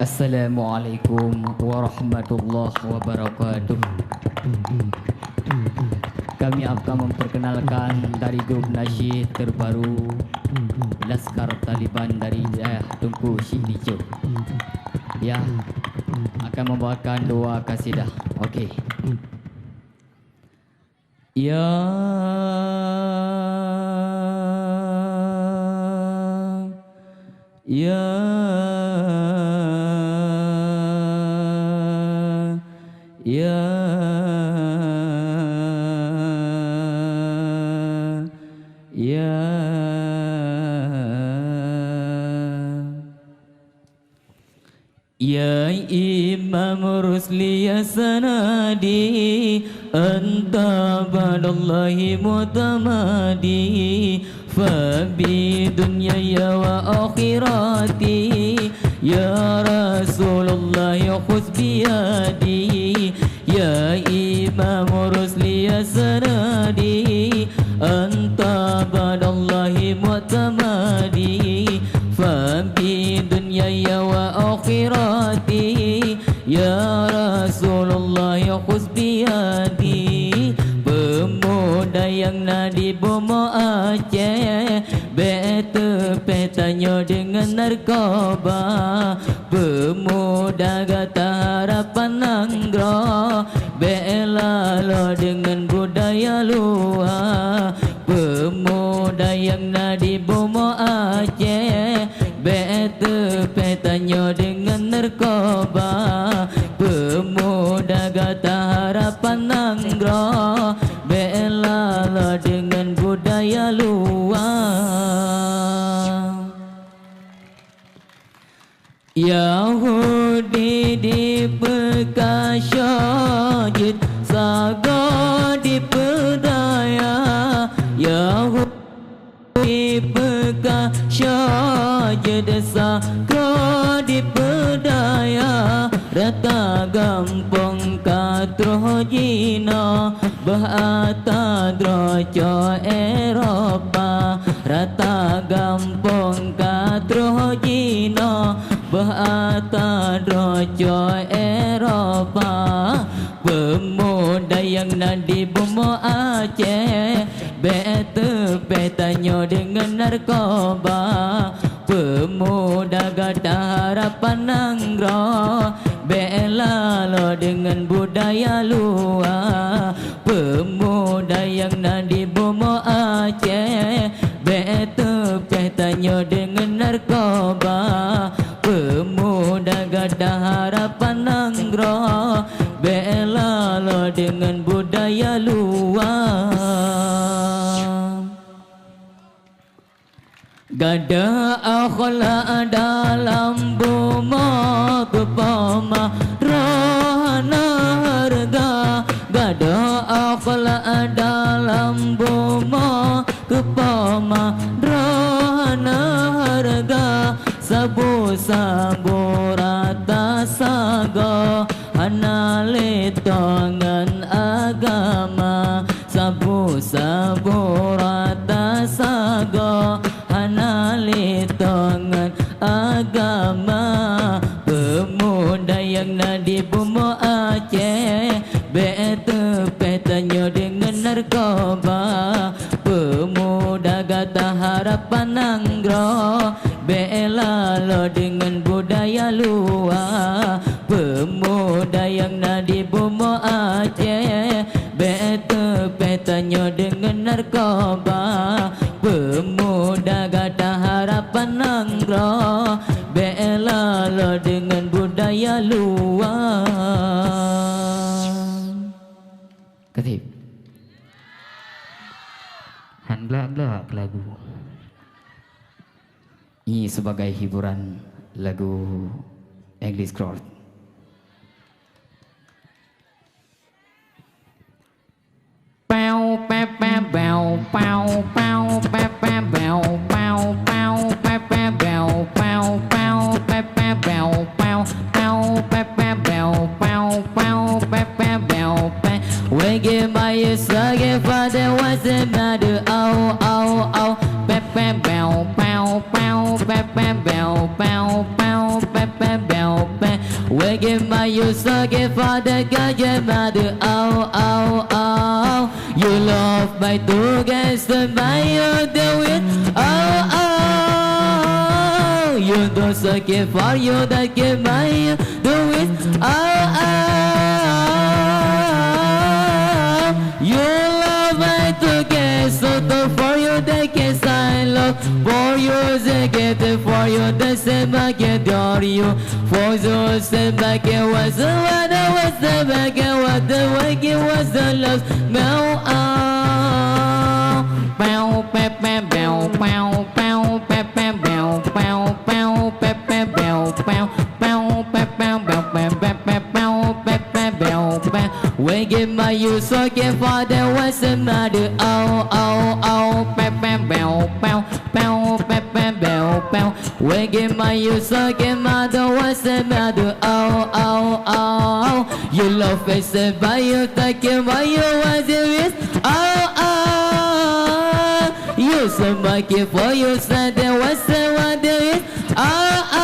Assalamualaikum warahmatullahi wabarakatuh. Kami akan memperkenalkan dari grup nasyid terbaru Laskar Taliban dari Tunku Syihlijo. Ya, akan membawakan dua kasidah. Okey. Ya Ya Ya Ya Ya Imam Rusli ya sanadi anta badallahi mutamadi fabi dunyaya wa akhirati ya Rasulullah ya khuz biyadi ya Imam Rusli ya sanadi anta badallahi mutamadi fabi dunyaya wa akhirati ya Rasulullah ya khuz biyadi. Pemuda yang nadi bomo Aceh bete petanya dengan narkoba. Pemuda gata harapan Nanggro bela lo dengan budaya luar. Pemuda yang nadi bomo Aceh bete petanya dengan narkoba. Pemuda gata harapan Nanggro bela lo dengan budaya luar. Yahudi di bekas syajid saga di pedaya. Yahudi di bekas syajid saga di pedaya. Rata gampang katro jina bahata drojo Eropa. Rata gampang katro jina bahata drojo Eropa. Pemuda yang nadi bomo Aceh bete petanya dengan narkoba. Pemuda gada harapan Nanggro bela lo dengan budaya luar. Pemuda yang nadi bomo Aceh bete petanya dengan narkoba. Pemuda gada harapan Nanggro bela lo dengan budaya luar. Gada akhlak dalam buma kepama rohana harga. Gada akhlak dalam buma kepama rohana harga. Sabu-sabu rata saga hanale tangan agama. Sabu-sabu rata saga hanale tangan agama. Pemuda yang nadi bomo Aceh bete petanya dengan narkoba. Pemuda gata harapan Nanggro bela lo dengan budaya luar. Pemuda yang nadi bomo Aceh bete petanya dengan narkoba. Pemuda gata harapan Nanggro bela lo dengan budaya luar. Ketip handla-handla lagu ini sebagai hiburan lagu English Crowd. Pow pow pow pow pow pow pow pow pow pow pow pow pow pow pow pow pow. We give my sage father was another ow ow ow. Pow pow pow pow pow pow pow pow pow pow pow. Wake my you so give for the God your mother. Oh, oh, oh. You love my two guys to my you do it. Oh, oh. You don't so give for you that give my you do it. Oh, oh. You love my two guys so do for you the kiss I love. For you the get for you the same I get you. For you the back it was the one I was the back it was the wake it was the love. Now bow pep pep bow bow bow pep pep bow bow bow pep pep bow bow bow pep bow bow pep pep pep bow pep pep bow bow. We give my you so give for the was the mother. Oh oh oh pep pep bow bow bow pep pep bow bow. We give my you so give mother was the mother. Oh oh oh. You love face by you take you by you was it. Oh oh. You so much for you said there was the one there is. Oh oh.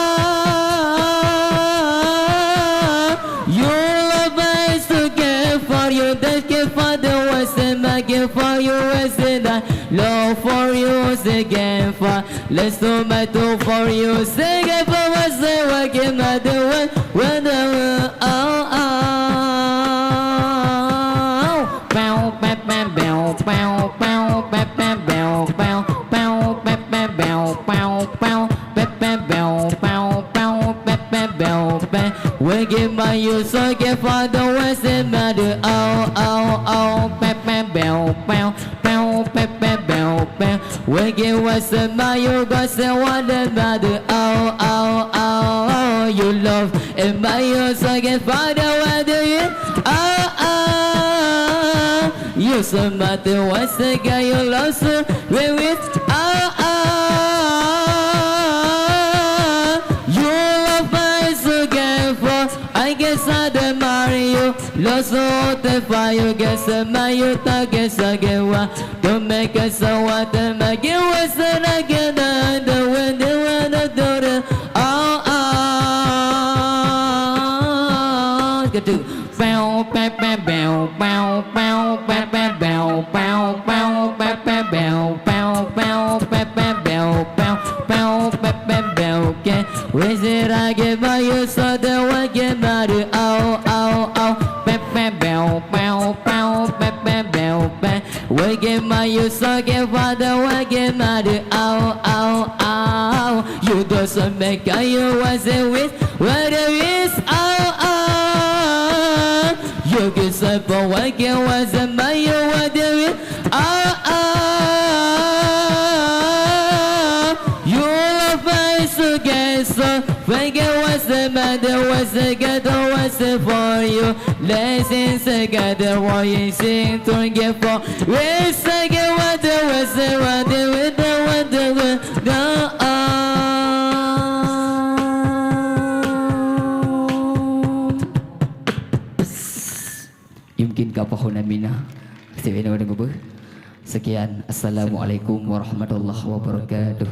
You love us to give for you that give for the was and I give for you was and I love for you again for let's do my do for you say give for us and I give my the one when the oh oh. Bow bow bow bow bow bow bow bow bow bow bow bow bow bow bow bow bow bow bow. We give my you so give for the west and mother. Oh oh oh bow bow bow bow bow bow bow. We give us the my you got the one and mother. Oh oh oh. You love and my you so give for the weather. Oh oh. You so matter what's the guy you love so we with. Oh oh. You love my so give for I guess I admire you. Lost all the fire guess my you talk guess I get one. Don't make us so what to make it was and I get the wind the one the door. Oh oh. Get to bow bow bow bow bow bow bow bow bow bow bow bow bow bow bow bow bow bow. Okay, raise it I give by you so the one get body. Oh oh oh bow bow bow bow bow bow bow. We give my you so give for the one get body. Oh oh oh. You doesn't make you was it with what it is. Oh oh. You get so for what it was a my you what it is. Oh oh. You love us to get so when it was the matter was the ghetto was the for you. Let's sing together while you sing to get for. We sing it what the was the what the with the what the go on. Yumkin kapahunan mina. Sekian, assalamualaikum warahmatullahi wabarakatuh.